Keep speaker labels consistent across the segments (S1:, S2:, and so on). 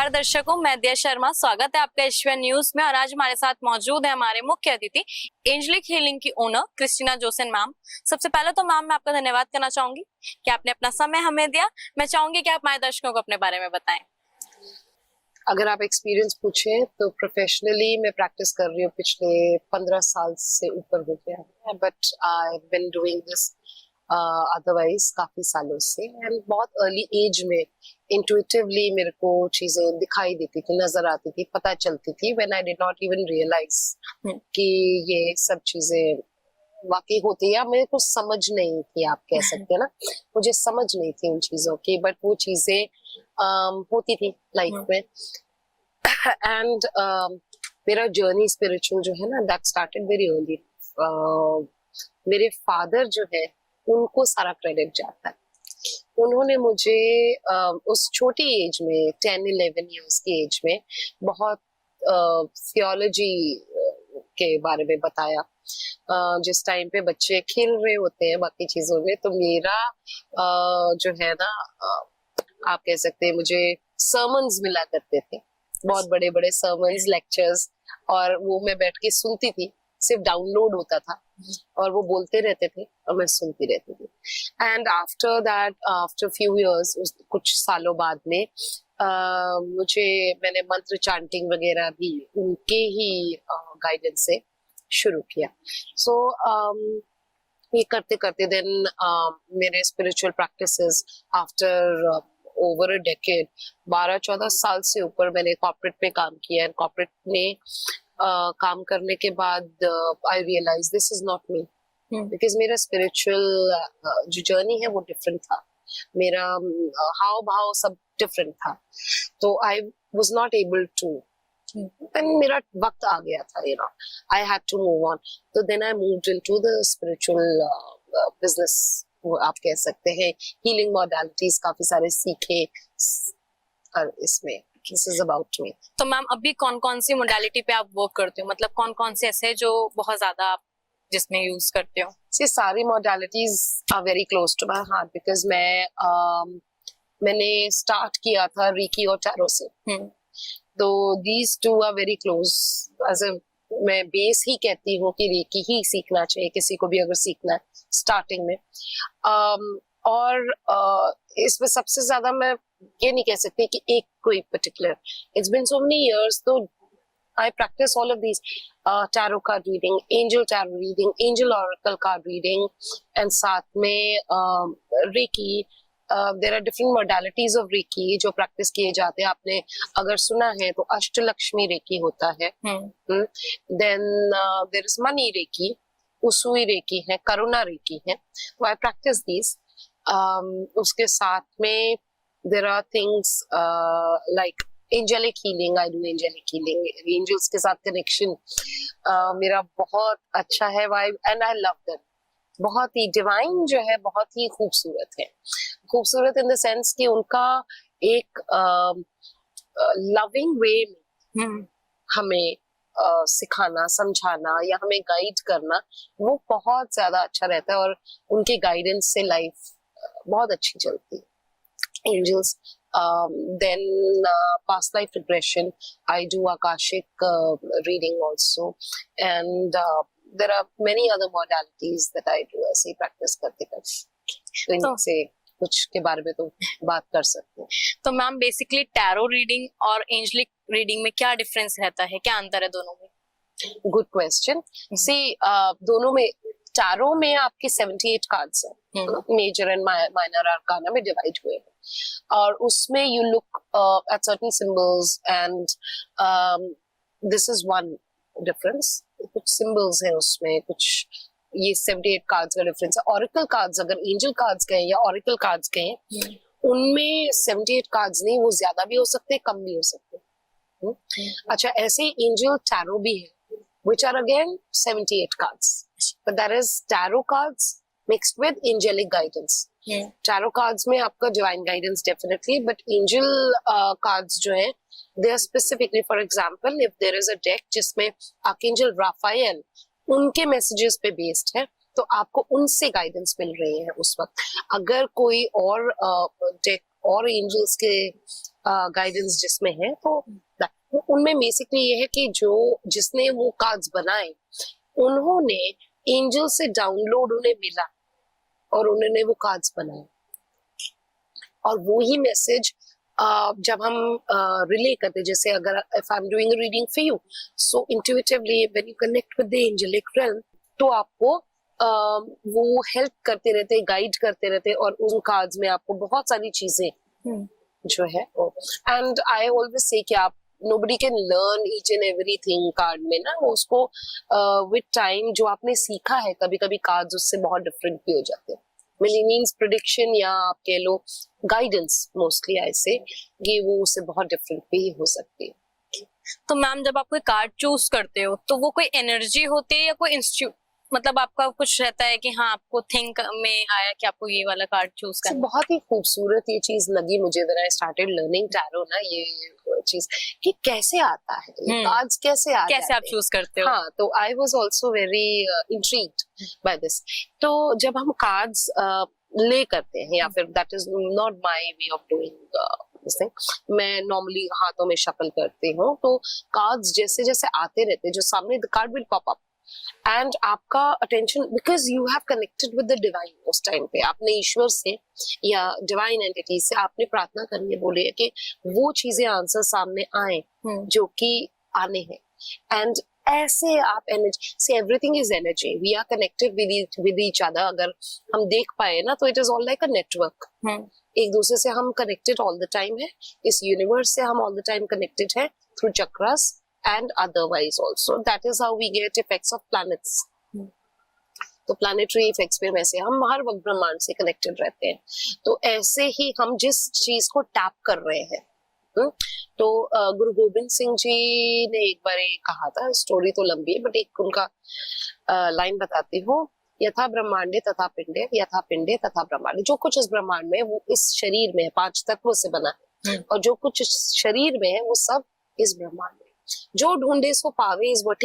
S1: नमस्कार दर्शकों, मैं दिया शर्मा। स्वागत है आपका एशवियन न्यूज में। और आज हमारे साथ मौजूद है हमारे मुख्य अतिथि एंजेलिक हीलिंग की ओनर क्रिस्टीना जोसेन मैम। सबसे पहले तो मैम मैं आपका धन्यवाद करना चाहूंगी कि आपने अपना समय हमें दिया। मैं चाहूंगी कि आप हमारे दर्शकों को अपने बारे में बताएं।
S2: अगर आप एक्सपीरियंस पूछे तो प्रोफेशनली मैं प्रैक्टिस कर रही हूँ पिछले 15 साल से ऊपर हो गया है, but I been doing this otherwise काफी सालों से। एंड बहुत अर्ली एज में इंट्यूटिवली मेरे को चीजें दिखाई देती थी, नजर आती थी, पता चलती थी when I did not even realise कि ये सब चीजें वाकई होती है। मेरे को समझ नहीं थी, आप कह सकते हैं ना, मुझे समझ नहीं थी उन चीजों की, बट वो चीजें होती थी लाइफ में। एंड मेरा जर्नी स्पिरिचुअल जो है ना, दैट स्टार्टेड वेरी अर्ली। मेरे फादर जो है उनको सारा क्रेडिट जाता है। उन्होंने मुझे उस छोटी एज में 10-11 इयर्स की एज में बहुत थियोलॉजी के बारे में बताया। जिस टाइम पे बच्चे खेल रहे होते हैं बाकी चीजों में, तो मेरा जो है ना, आप कह सकते हैं मुझे सर्मन्स मिला करते थे, बहुत बड़े बड़े सर्मन्स, लेक्चर्स, और वो मैं बैठ के सुनती थी। सिर्फ डाउनलोड होता था और वो बोलते रहते थे और मैं सुनती रहती थी। And after that, after few years, कुछ सालों बाद में मैंने मंत्र चांटिंग वगैरह भी उनके ही गाइडेंस से शुरू किया। सो ये करते करते देन मेरे spiritual practices after over a decade, 12-14 साल से ऊपर मैंने कॉर्पोरेट में काम किया है। कॉर्पोरेट में काम करने के बाद I realize this is not me, because मेरा स्पिरिचुअल जो जर्नी है वो डिफरेंट था। मेरा हाव भाव सब डिफरेंट था, तो I was not able to, मेरा वक्त आ गया था, you know, I had to move on. तो then I moved into the spiritual business, आप कह सकते हैं। हीलिंग मॉडलिटीज काफी सारे सीखे और इसमें दिस इज अबाउट मी।
S1: तो मैम अभी कौन कौन सी मोडालिटी पे आप वर्क करते हो, मतलब कौन कौन से ऐसे जो बहुत ज्यादा आप जिसमें यूज करते हो?
S2: सारी modalities are very close to my heart, because मैंने स्टार्ट किया था रीकी और टैरो से। तो these two are very close. As a मैं बेस ही कहती हूँ कि रीकी ही सीखना चाहिए किसी को भी अगर सीखना है स्टार्टिंग में। और इसमें सबसे ज्यादा मैं ये नहीं कह सकती कि एक कोई particular, it's been so many years, तो I practice all of these, tarot card reading, angel tarot reading, angel oracle card reading, and साथ में Reiki. There are different modalities of Reiki जो practice किए जाते हैं। आपने अगर सुना है तो अष्टलक्ष्मी Reiki होता है। Then there is money Reiki, Usui Reiki है, Karuna Reiki है। So I practice these. उसके साथ में there are things like angelic healing. I do angelic healing. Angels के साथ connection मेरा बहुत अच्छा है vibe, and I love them. बहुत ही divine जो है, बहुत ही खूबसूरत है। खूबसूरत in the sense कि उनका एक loving way में हमें सिखाना, समझाना या हमें गाइड करना, वो बहुत ज्यादा अच्छा रहता है। और उनके गाइडेंस से लाइफ बहुत अच्छी चलती है। Angels. Then past life regression, I do Akashic reading also, and there are many other modalities that I do ऐसे practice करते करते। तो इनसे कुछ के बारे में तो बात कर सकते हैं।
S1: तो मैम बेसिकली टैरो रीडिंग और एंजेलिक रीडिंग में क्या डिफरेंस रहता है, क्या अंतर है दोनों में?
S2: Good question. सी दोनों में, टैरो में आपके 78 कार्ड्स हैं, मेजर एंड माइनर आर्काना में डिवाइड हुए हैं, और उसमें you look at certain symbols, and this is one difference. कुछ सिंबल्स हैं उसमें, कुछ ये 78 कार्ड्स का डिफरेंस है। ऑरिकल कार्ड्स, अगर एंजल कार्ड्स कहें या ऑरिकल कार्ड्स कहें, उनमें 78 कार्ड्स नहीं, वो ज्यादा भी हो सकते, कम भी हो सकते। अच्छा, ऐसे एंजल टैरो भी है which are again 78 cards, but that is tarot cards mixed with angelic guidance. Tarot cards में आपका divine guidance definitely, but angel cards जो हैं, they are specifically, for example, if there is a deck जिसमें Archangel Raphael उनके messages पे based है, तो आपको उनसे guidance मिल रही है उस वक्त। अगर कोई और deck और angels के गाइडेंस जिसमें है, तो उनमें बेसिकली ये है कि जो जिसने वो कार्ड्स बनाए उन्होंने एंजल से डाउनलोड उन्हें मिला और उन्होंने वो कार्ड्स बनाए, और वो ही मैसेज जब हम रिले करते, जैसे अगर if I am doing a reading for you, so intuitively when you connect with the angelic realm, तो आपको वो हेल्प करते रहते, गाइड करते रहते, और उन कार्ड्स में आपको बहुत सारी चीजें जो है, एंड आई ऑलवेज से कि आप nobody can learn each and everything card में ना, वो उसको विद टाइम जो आपने सीखा है, कभी कभी कार्ड्स उससे बहुत डिफरेंट भी हो जाते हैं। मीन्स प्रेडिक्शन या आप कह लो गाइडेंस, मोस्टली ऐसे ये वो उससे बहुत डिफरेंट भी हो सकती है।
S1: तो मैम जब आप कोई कार्ड चूज करते हो तो वो कोई एनर्जी होती है या कोई इंस्टीट्यूट, मतलब आपका कुछ रहता है कि हाँ आपको थिंक में आया कि आपको ये वाला कार्ड चूज करना?
S2: बहुत ही खूबसूरत ये चीज लगी मुझे when I started learning tarot ना, ये चीज कि कैसे आता है ये कार्ड्स, कैसे आ
S1: कैसे आप चूज करते हो?
S2: हाँ, तो I was also very intrigued by this. तो जब हम कार्ड्स ले करते हैं, या फिर that is not my way of doing, मैं नॉर्मली हाथों में शफल करती हूँ, तो कार्ड्स जैसे जैसे आते रहते, जो सामने the card will pop up and आपका attention, because you have connected with the divine, उस टाइम पे आपने ईश्वर से या डिवाइन एंटिटी से आपने प्रार्थना करनी है, बोली है कि वो चीजें आंसर सामने आए जो कि आने हैं, एंड ऐसे आप एनर्जी से, everything is energy, we are connected with each other. अगर हम देख पाए ना तो it is all like a network, एक दूसरे से हम कनेक्टेड ऑल द टाइम है, इस यूनिवर्स से हम ऑल द टाइम कनेक्टेड है through chakras and otherwise also. That is how we get effects of planets. तो planetary effects में वैसे हम हर वक्त ब्रह्मांड से कनेक्टेड रहते हैं, तो ऐसे ही हम जिस चीज को टैप कर रहे हैं, तो गुरु गोबिंद सिंह जी ने एक बार कहा था, स्टोरी तो लंबी है बट एक उनका लाइन बताती हूँ, यथा ब्रह्मांडे तथा पिंडे, यथा पिंडे तथा ब्रह्मांडे, जो कुछ इस ब्रह्मांड में वो इस शरीर में है, 5 तत्वों से बना है, और जो कुछ इस शरीर में है वो सब इस ब्रह्मांड में, जो ढूंढे सो पावे is what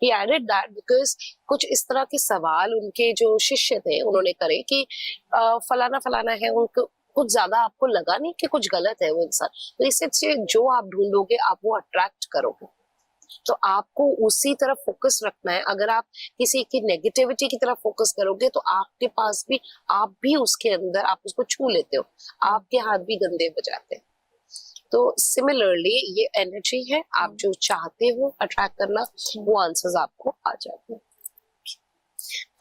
S2: he added that because कुछ इस तरह के सवाल उनके जो शिष्य थे उन्होंने करे कि फलाना फलाना है, उनको कुछ ज्यादा आपको लगा नहीं कि कुछ गलत है वो इंसान, तो इससे जो आप ढूंढोगे आप वो अट्रैक्ट करोगे, तो आपको उसी तरफ फोकस रखना है। अगर आप किसी की नेगेटिविटी की तरफ फोकस करोगे तो आपके पास भी, आप भी उसके अंदर, आप उसको छू लेते हो, आपके हाथ भी गंदे बजाते हैं। तो सिमिलरली ये एनर्जी है, आप जो चाहते हो अट्रैक्ट करना, वो आंसर्स आपको आ जाते हैं।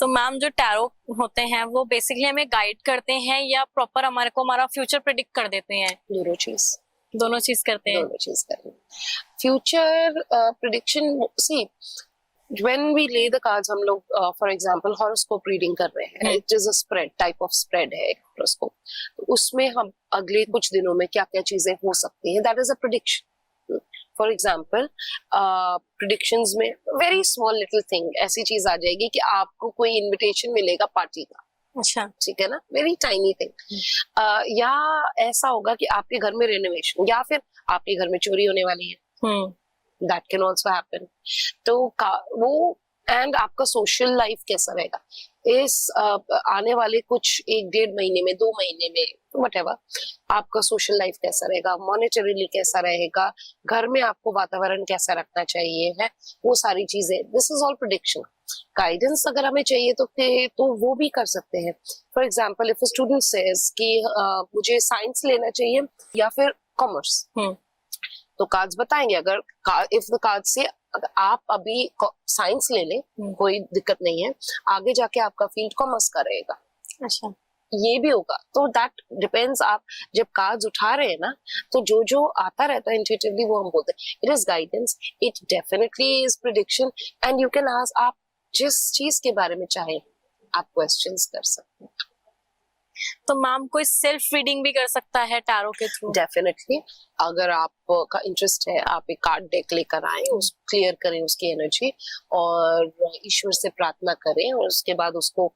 S1: तो मैम जो टैरो होते हैं वो बेसिकली हमें गाइड करते हैं या प्रॉपर हमारे को हमारा फ्यूचर प्रेडिक्ट कर देते हैं?
S2: दोनों चीज करते हैं। Future prediction, see when we lay the cards, हम लोग for example horoscope reading कर रहे हैं, it is a spread, type of spread है horoscope, तो उसमें हम अगले कुछ दिनों में क्या क्या चीजें हो सकती हैं, that is a prediction. For example predictions में very small little thing, ऐसी चीज आ जाएगी कि आपको कोई इनविटेशन मिलेगा पार्टी का,
S1: अच्छा
S2: ठीक है ना, वेरी टाइनी थिंग, या ऐसा होगा कि आपके घर में रेनोवेशन, या फिर आपके घर में चोरी होने वाली है, that can also happen. तो वो, एंड आपका सोशल लाइफ कैसा रहेगा इस आने वाले कुछ 1-1.5 महीने में, 2 महीने में, व्हाटएवर, आपका सोशल लाइफ कैसा रहेगा, मॉनेटरीली कैसा रहेगा, घर में आपको वातावरण कैसा रखना चाहिए है, वो सारी चीजें, this is all prediction. Guidance अगर हमें चाहिए तो वो भी कर सकते हैं। For example if student says कि मुझे साइंस लेना चाहिए या फिर कॉमर्स, तो कार्ड्स बताएंगे, अगर इफ द कार्ड से अगर आप अभी साइंस ले लें कोई दिक्कत नहीं है, आगे जाके आपका फील्ड कॉमर्स का रहेगा,
S1: अच्छा
S2: ये भी होगा, तो दैट डिपेंड्स। आप जब कार्ड्स उठा रहे हैं ना, तो जो जो आता रहता है इंट्यूटिवली वो हम बोलते हैं, it is guidance, it definitely is prediction, and you can ask, आप जिस चीज के बारे में चाहें आप क्वेश्चंस कर सकते हैं।
S1: तो मैम कोई सेल्फ रीडिंग भी कर सकता है टैरो के थ्रू?
S2: डेफिनेटली, अगर आपका इंटरेस्ट है, आप एक कार्ड डेक लेकर आए, उस क्लियर करें उसकी एनर्जी और ईश्वर से प्रार्थना करें, और उसके बाद उसको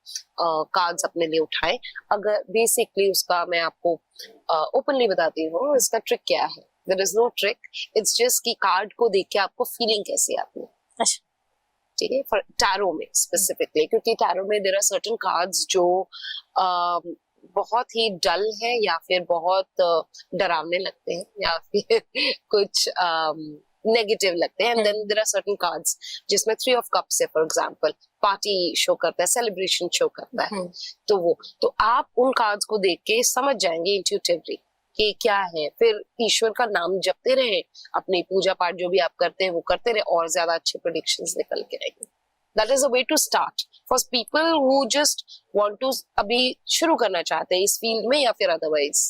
S2: कार्ड्स अपने लिए उठाएं। अगर बेसिकली उसका मैं आपको ओपनली बताती हूँ इसका ट्रिक क्या है, there is no trick, it's just कि कार्ड को देख के आपको फीलिंग कैसी आती है,
S1: अच्छा
S2: ठीक है, फॉर टैरो में स्पेसिफिकली, क्योंकि टैरो में देयर आर सर्टेन कार्ड्स जो बहुत ही डल है या फिर बहुत डरावने लगते हैं या फिर कुछ नेगेटिव लगते हैं। And then there are certain cards जिसमें 3 ऑफ कप्स है, फॉर एग्जांपल पार्टी शो करता है, सेलिब्रेशन शो करता है। तो आप उन कार्ड्स को देख के समझ जाएंगे इंट्यूटिवली कि क्या है। फिर ईश्वर का नाम जपते रहे, अपनी पूजा पाठ जो भी आप करते हैं वो करते रहे, और ज्यादा अच्छे प्रेडिक्शंस निकल के आएंगे। That is a way to start for people who just want to अभी शुरू करना चाहते हैं इस फील्ड में या फिर अदरवाइज।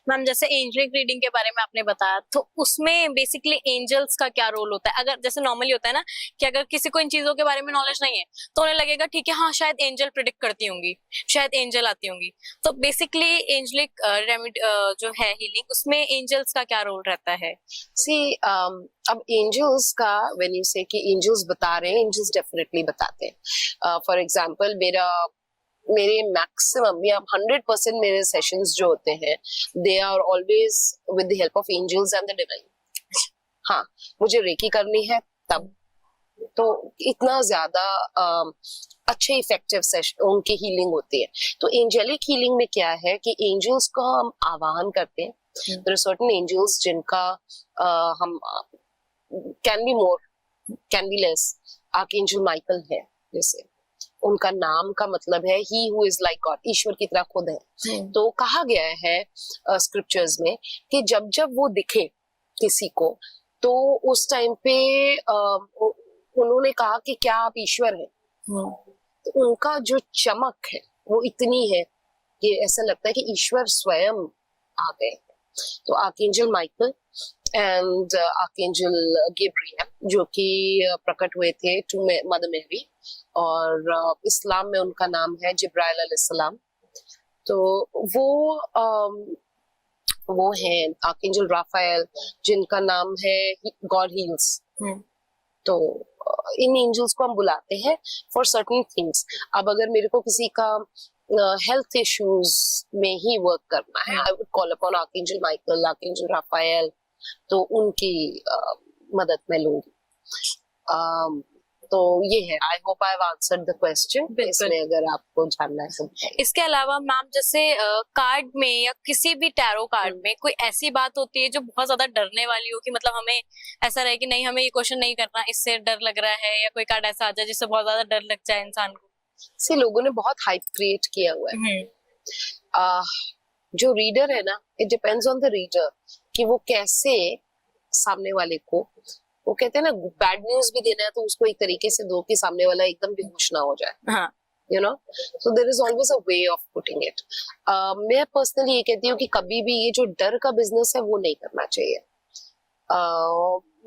S1: मैम जैसे एंजलिक रीडिंग के बारे में आपने बताया, तो उसमें बेसिकली एंजल्स का क्या रोल होता है? अगर जैसे नॉर्मली होता है ना कि अगर किसी को इन चीजों के बारे में नॉलेज नहीं है तो उन्हें लगेगा ठीक है, हाँ शायद एंजल प्रिडिक्ट करती होंगी, शायद एंजल आती होंगी। तो बेसिकली एंजलिक जो है हीलिंग, उसमें एंजल्स का क्या रोल रहता है?
S2: अब एंजल्स का व्हेन यू से कि एंजल्स बता रहे हैं, एंजल्स डेफिनेटली बताते हैं। फॉर एग्जांपल मेरे मैक्सिमम या 100% मेरे सेशंस जो होते हैं they are always with the help of angels and the divine. हाँ, मुझे रेकी करनी है तब तो इतना ज्यादा अच्छे इफेक्टिव सेशन उनकी हीलिंग होती है। तो एंजेलिक हीलिंग में क्या है कि एंजल्स को हम आवाहन करते हैं। देयर आर सर्टेन एंजल्स जिनका हम can be more can be less. Archangel Michael है जैसे, उनका नाम का मतलब है he who is like God, ईश्वर की तरह खुद है। तो कहा गया है स्क्रिप्चर्स में कि जब जब वो दिखे किसी को तो उस टाइम पे उन्होंने कहा कि क्या आप ईश्वर हैं? तो उनका जो चमक है वो इतनी है कि ऐसा लगता है कि ईश्वर स्वयं आ गए। तो archangel Michael and archangel Gabriel जो कि प्रकट हुए थे टू मदर मैरी, और इस्लाम में उनका नाम है जिब्राइल अलैहिस्सलाम। तो वो हैं आर्कएंजल राफाएल जिनका नाम है गॉड हील्स। तो इन एंजल्स को हम बुलाते हैं फॉर सर्टेन थिंग्स। अब अगर मेरे को किसी का हेल्थ इश्यूज में ही वर्क करना है, I would call upon archangel Michael, archangel Rafael, तो उनकी मदद मैं लूंगी। तो ये है, I hope I have answered the question. इसमें अगर आपको जानना है तो।
S1: इसके अलावा मैम जैसे कार्ड में या किसी भी टैरो कार्ड में कोई ऐसी बात होती है जो बहुत ज्यादा डरने वाली हो कि मतलब हमें ऐसा रहे कि नहीं हमें ये क्वेश्चन नहीं करना, इससे डर लग रहा है, या कोई कार्ड ऐसा आ जाए जिससे बहुत ज्यादा डर लग जाए इंसान को?
S2: से लोगों ने बहुत हाइप क्रिएट किया हुआ है। जो रीडर है ना, it depends on the reader कि वो कैसे सामने वाले को, वो कहते हैं ना बैड न्यूज भी देना है तो उसको एक तरीके से दो कि सामने वाला एकदम बेहोश ना हो जाए। You know, so there is always a way of putting it. मैं पर्सनली ये कहती हूँ कि कभी भी ये जो डर का बिजनेस है वो नहीं करना चाहिए।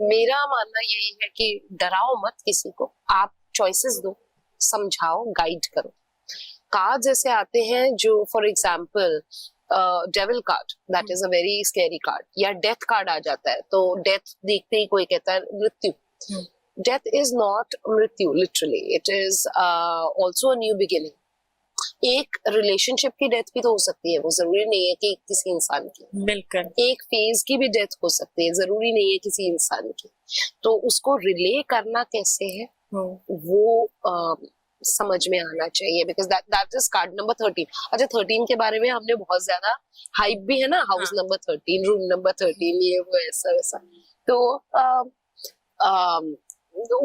S2: मेरा मानना यही है कि डराओ मत किसी को, आप चॉइसेस दो, समझाओ, गाइड करो। कार्ड्स ऐसे आते हैं जो for example devil card, that is a very scary card, या डेथ कार्ड आ जाता है तो डेथ देखते ही कोई कहता है मृत्यु। डेथ इज नॉट मृत्यु literally, it is also a new beginning. एक रिलेशनशिप की डेथ भी तो हो सकती है, वो जरूरी नहीं है कि किसी इंसान की।
S1: बिल्कुल।
S2: एक फेज की भी डेथ हो सकती है, जरूरी नहीं है किसी इंसान की। तो उसको रिले करना कैसे है वो समझ में आना चाहिए, because that is called number 13। अच्छा, 13 के बारे में हमने बहुत ज्यादा हाइप भी है ना, हाउस नंबर 13, रूम नंबर 13, ये वो ऐसा वैसा। तो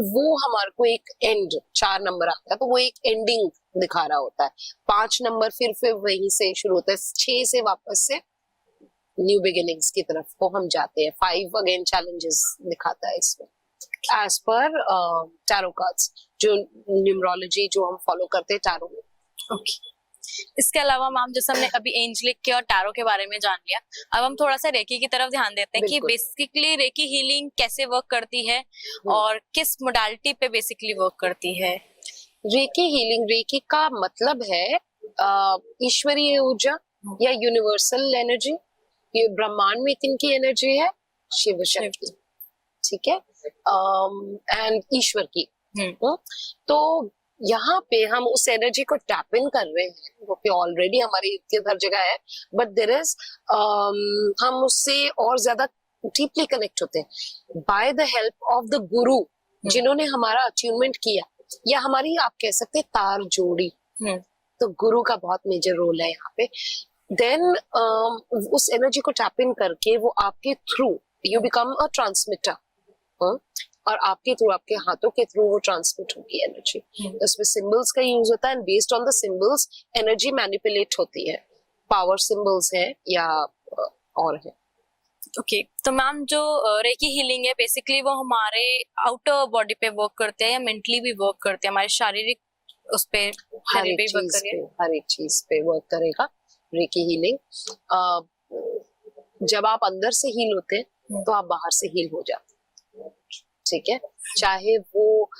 S2: वो हमारे को एक एंड, 4 नंबर आता है तो वो एक एंडिंग दिखा रहा होता है। 5 नंबर फिर वहीं से शुरू होता है, 6 से वापस से न्यू बिगिनिंग्स की तरफ को हम जाते हैं। 5 अगेन चैलेंजेस दिखाता है इसमें एज पर टैरो कार्ड्स, जो न्यूमरोलॉजी जो हम फॉलो करते हैं टैरो में।
S1: ओके। इसके अलावा मैम जैसे हमने अभी एंजलिक के और टैरो के बारे में जान लिया, अब हम थोड़ा सा रेकी की तरफ ध्यान देते हैं कि बेसिकली रेकी हीलिंग कैसे वर्क करती है और किस मोडालिटी पे बेसिकली वर्क करती है।
S2: रेकी हीलिंग, रेकी का मतलब है ईश्वरीय ऊर्जा या यूनिवर्सल एनर्जी। ये ब्रह्मांड में किनकी एनर्जी है? शिव शक्ति, ठीक है, एंड ईश्वर की। तो यहाँ पे हम उस एनर्जी को टैप इन कर रहे हैं, वो कि ऑलरेडी हमारी हर जगह है, बट देयर इज हम उससे और ज्यादा डीपली कनेक्ट होते हैं by the help of the गुरु, जिन्होंने हमारा अचीवमेंट किया, या हमारी आप कह सकते हैं तार जोड़ी। तो गुरु का बहुत मेजर रोल है यहाँ पे। देन उस एनर्जी को टैप इन करके वो आपके through you become a transmitter, और आपके थ्रू, आपके हाथों के थ्रू वो ट्रांसमिट होगी एनर्जी। इसमें सिंबल्स का यूज होता है and based on the symbols energy manipulate होती है। पावर सिंबल्स है या और है।
S1: ओके तो मैम जो रेकी हीलिंग है बेसिकली वो हमारे आउटर बॉडी पे वर्क करते हैं या मेंटली भी वर्क करते हैं, हमारे शारीरिक उस पे
S2: हर
S1: level
S2: एक
S1: पे ही work
S2: चीज
S1: करेंगे?
S2: पे, हर एक चीज पे वर्क करेगा रेकी हीलिंग। जब आप अंदर से हील होते हैं तो आप बाहर से हील हो जाते हैं, ठीक है। चाहे वो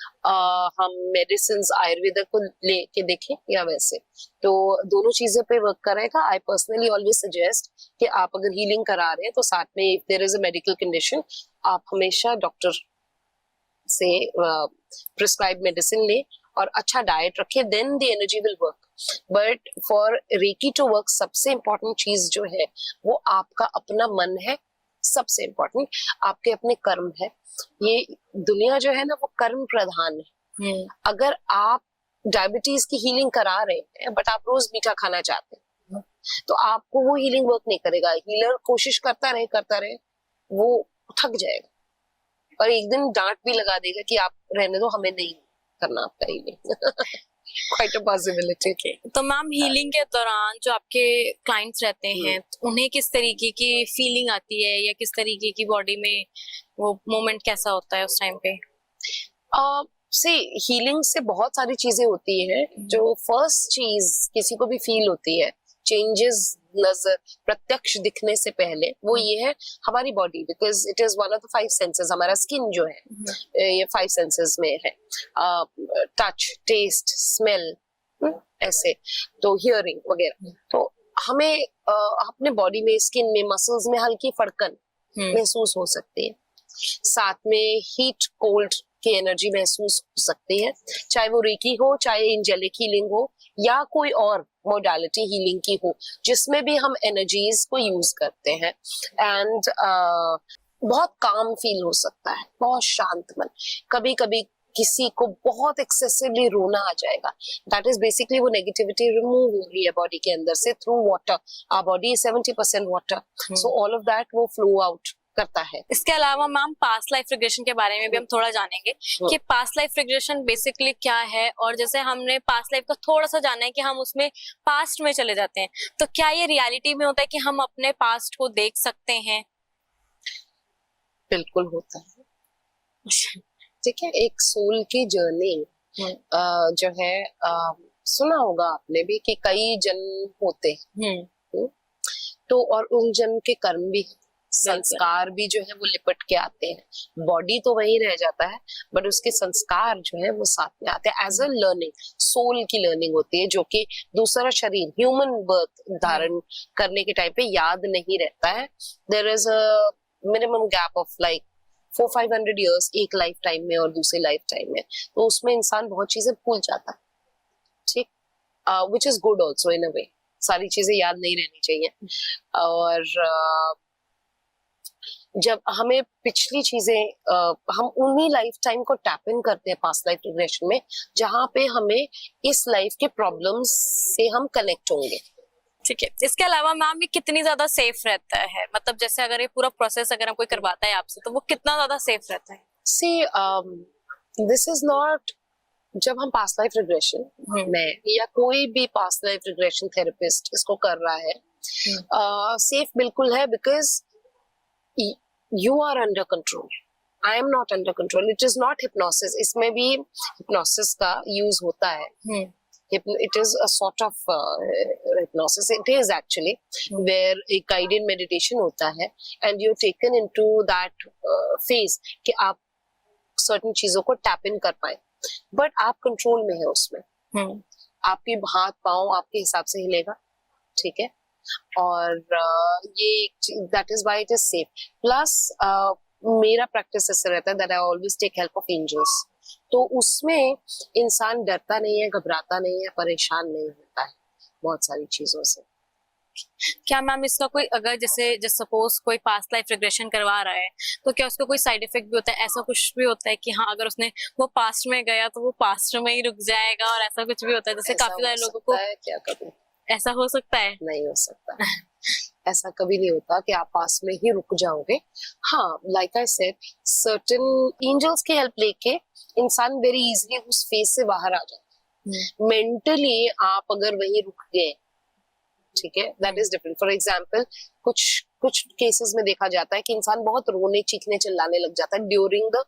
S2: हम मेडिसिन आयुर्वेद को लेके देखें या वैसे, तो दोनों चीजें पे वर्क करेगा। आई पर्सनली ऑलवेज सजेस्ट कि आप अगर हीलिंग करा रहे हैं तो साथ में if there is a medical condition, आप हमेशा डॉक्टर से प्रिस्क्राइब मेडिसिन लें और अच्छा डाइट रखें, then the energy will work. But for Reiki to work सबसे इम्पोर्टेंट चीज जो है वो आपका अपना मन है, सबसे इम्पोर्टेंट आपके अपने कर्म है। ये दुनिया जो है ना वो कर्म प्रधान है। अगर आप डायबिटीज की हीलिंग करा रहे हैं बट आप रोज मीठा खाना चाहते हैं तो आपको वो हीलिंग वर्क नहीं करेगा। हीलर कोशिश करता रहे वो थक जाएगा और एक दिन डांट भी लगा देगा कि आप रहने दो, हमें नहीं करना आपका हीलिंग। Quite a possibility.
S1: तो मैम हीलिंग के दौरान जो आपके क्लाइंट्स रहते हैं उन्हें किस तरीके की फीलिंग आती है या किस तरीके की बॉडी में वो मोमेंट कैसा होता है उस टाइम पे?
S2: से हीलिंग से बहुत सारी चीजें होती है। जो फर्स्ट चीज किसी को भी फील होती है, चेंजेस नजर प्रत्यक्ष दिखने से पहले, वो ये है हमारी body, because it is one of the 5 senses. हमारा स्किन जो है ये 5 सेंसेस में है। टच, टेस्ट, स्मेल, ऐसे, तो हियरिंग वगैरह। तो हमें अपने बॉडी में, स्किन में, मसल्स में हल्की फड़कन महसूस हो सकती है। साथ में हीट कोल्ड की एनर्जी महसूस हो सकती है, चाहे वो रेकी हो, चाहे एंजेलिक हीलिंग हो या कोई और मोडालिटी हीलिंग की हो, जिसमें भी हम एनर्जीज को यूज करते हैं। एंड बहुत काम फील हो सकता है, बहुत शांत मन। कभी कभी किसी को बहुत एक्सेसिवली रोना आ जाएगा, दैट इज बेसिकली वो नेगेटिविटी रिमूव हो रही है बॉडी के अंदर से through water. Our body is 70% water, so all of that वो फ्लो आउट करता है।
S1: इसके अलावा मैम पास्ट लाइफ रिग्रेशन के बारे में भी हम थोड़ा जानेंगे कि पास्ट लाइफ रिग्रेशन बेसिकली क्या है, और जैसे हमने पास्ट लाइफ का थोड़ा सा जाना है कि हम उसमें पास्ट में चले जाते हैं, तो क्या ये रियलिटी में होता है कि हम अपने पास्ट को देख सकते हैं?
S2: बिल्कुल होता है, ठीक है। एक सोल की जर्नी जो है, सुना होगा आपने भी कि कई जन्म होते हैं, तो और उन जन्म के कर्म भी, संस्कार भी जो है वो लिपट के आते हैं। बॉडी तो वही रह जाता है बट उसके संस्कार जो है वो साथ में आते हैं एज अ लर्निंग। सोल की लर्निंग होती है जो कि दूसरा शरीर, ह्यूमन बर्थ धारण करने के टाइम पे याद नहीं रहता है। There is a minimum gap of like 400-500 years एक लाइफ टाइम में और दूसरे लाइफ टाइम में, तो उसमें इंसान बहुत चीजें भूल जाता है, ठीक, which is good also in a way. सारी चीजें याद नहीं रहनी चाहिए। और जब हमें पिछली चीजें हम उन्हीं लाइफ टाइम को टैप इन करते हैं पास्ट लाइफ रिग्रेशन में, जहां पे हमें इस लाइफ के प्रॉब्लम्स से हम कनेक्ट होंगे।
S1: ठीक है। इसके अलावा मैम ये कितनी ज्यादा सेफ रहता है, मतलब जैसे अगर ये पूरा प्रोसेस अगर कोई करवाता है आपसे तो वो कितना ज्यादा सेफ रहता है?
S2: सी दिस इज नॉट, जब हम पास्ट लाइफ रिग्रेशन में या कोई भी पास्ट लाइफ रिग्रेशन थेरेपिस्ट इसको कर रहा है, सेफ बिल्कुल है, because you are under control. I am not under control. It is not hypnosis. इसमें भी hypnosis का use होता है. It is a sort of hypnosis. It is actually where a guided meditation होता है and you're taken into that phase कि आप certain चीजों को tap in कर पाए, but आप control में है उसमें. आपके हाथ पाँव आपके हिसाब से हिलेगा, ठीक है, और ये that is why it is safe. Plus मेरा प्रैक्टिस ऐसे रहता है that I always take help of angels, तो उसमें इंसान डरता नहीं है, घबराता नहीं है, परेशान नहीं होता है बहुत सारी चीजों से।
S1: क्या मैम इसका कोई अगर जैसे सपोज कोई पास्ट लाइफ रिग्रेशन करवा रहा है तो क्या उसका कोई साइड इफेक्ट भी होता है, ऐसा कुछ भी होता है कि हाँ अगर उसने वो पास्ट में गया तो वो पास्ट में ही रुक जाएगा, और ऐसा कुछ भी होता है जैसे
S2: ऐसा
S1: काफी सारे
S2: हो
S1: लोगों को
S2: सकता है क्या कभी?
S1: ऐसा हो सकता है?
S2: नहीं हो सकता। ऐसा कभी नहीं होता कि आप पास में ही रुक जाओगे। हाँ, like I said, certain angels की हेल्प लेके इंसान वेरी इजीली उस फेज से बाहर आ जाता है। मेंटली आप अगर वहीं रुक गए, ठीक है, that is different. For example, कुछ कुछ केसेस में देखा जाता है कि इंसान बहुत रोने चीखने चिल्लाने लग जाता है during the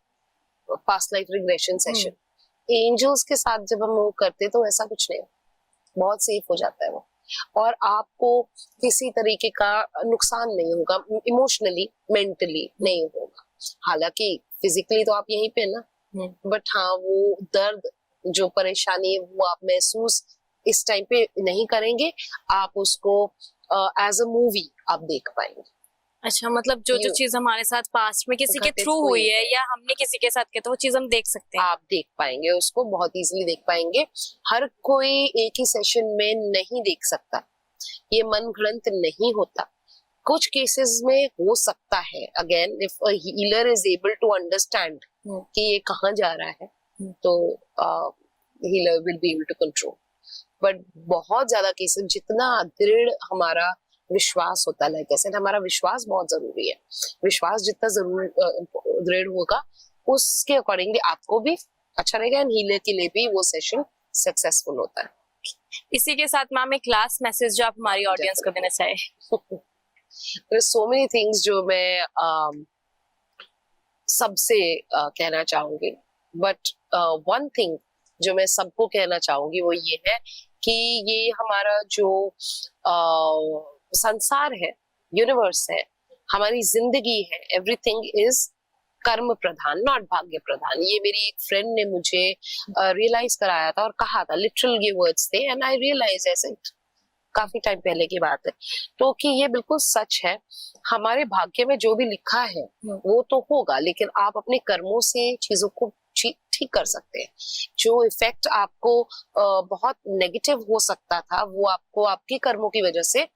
S2: past life regression session. Angels के साथ जब हम वो करते तो ऐसा कुछ नहीं, बहुत सेफ हो जाता है वो, और आपको किसी तरीके का नुकसान नहीं होगा, इमोशनली मेंटली नहीं होगा। हालांकि फिजिकली तो आप यहीं पे ना, बट हाँ वो दर्द जो परेशानी है वो आप महसूस इस टाइम पे नहीं करेंगे, आप उसको एज अ मूवी आप देख पाएंगे।
S1: अच्छा, मतलब जो
S2: You-
S1: चीज हमारे साथ पास्ट में किसी के
S2: घटित
S1: थ्रू
S2: हुई
S1: हुई है या हमने किसी के साथ किया तो वो चीज हम देख सकते हैं।
S2: आप देख पाएंगे उसको, बहुत इजीली देख पाएंगे। हर कोई एक ही सेशन में नहीं देख सकता, ये मन घड़ंत नहीं होता। कुछ केसेस में हो सकता है, again if a healer is able to understand कि ये कहाँ जा रहा है, तो healer will be able to control. But बहुत ज्यादा केसेस, जितना दृढ़ हमारा विश्वास होता है, लाइक ऐसे हमारा विश्वास बहुत जरूरी है। विश्वास जितना दृढ़ होगा उसके अकॉर्डिंगली आपको भी अच्छा रहेगा, एंड हीलर के लिए भी वो सेशन सक्सेसफुल होता है।
S1: इसी के साथ मैम एक लास्ट मैसेज जो आप हमारी ऑडियंस को देना चाहे।
S2: There are so many things जो मैं सबसे कहना चाहूंगी, बट वन थिंग जो मैं सबको कहना चाहूंगी वो ये है कि ये हमारा जो संसार है, यूनिवर्स है, हमारी जिंदगी है, एवरीथिंग इज कर्म प्रधान, नॉट भाग्य प्रधान। ये मेरी एक फ्रेंड ने मुझे रियलाइज कराया था और कहा था, लिटरल ये वर्ड्स थे, एंड आई रियलाइज ऐसे काफी टाइम पहले की बात है, तो कि ये बिल्कुल सच है। हमारे भाग्य में जो भी लिखा है वो तो होगा, लेकिन आप अपने कर्मों से चीजों को ठीक कर सकते हैं। जो इफेक्ट आपको बहुत नेगेटिव हो सकता था वो आपको आपके कर्मों की वजह से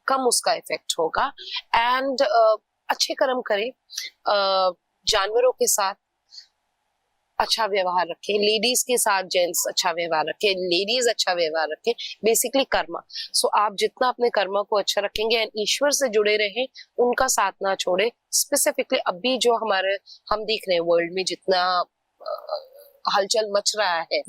S2: कम उसका इफेक्ट होगा। एंड अच्छे कर्म करें, जानवरों के साथ अच्छा व्यवहार रखें, लेडीज के साथ जेंट्स अच्छा व्यवहार रखें, लेडीज अच्छा व्यवहार रखें, बेसिकली कर्मा। सो आप जितना अपने कर्मा को अच्छा रखेंगे एंड ईश्वर से जुड़े रहें, उनका साथ ना छोड़े। स्पेसिफिकली अभी जो हमारे हम देख रहे हैं वर्ल्ड में जितना हलचल मच रहा है,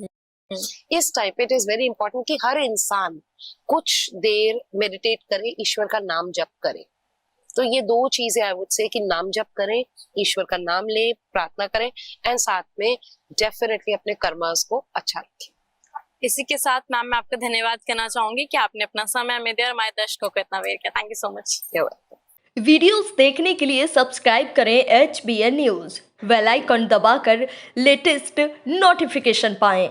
S2: इस type it is very important कि हर इंसान कुछ देर मेडिटेट करे, ईश्वर का नाम जप करे। तो ये दो चीजें आई वुड से कि नाम जप करें, ईश्वर का नाम ले, प्रार्थना करें, एंड साथ में डेफिनेटली अपने कर्मास को अच्छा रखें।
S1: इसी के साथ मैम मैं आपका धन्यवाद करना चाहूंगी कि आपने अपना समय हमें दिया और हमारे दर्शकों को इतना वेर किया। Thank you so much.
S3: Videos देखने के लिए सब्सक्राइब करें HBN न्यूज़, बेल आइकन दबाकर लेटेस्ट नोटिफिकेशन पाएं।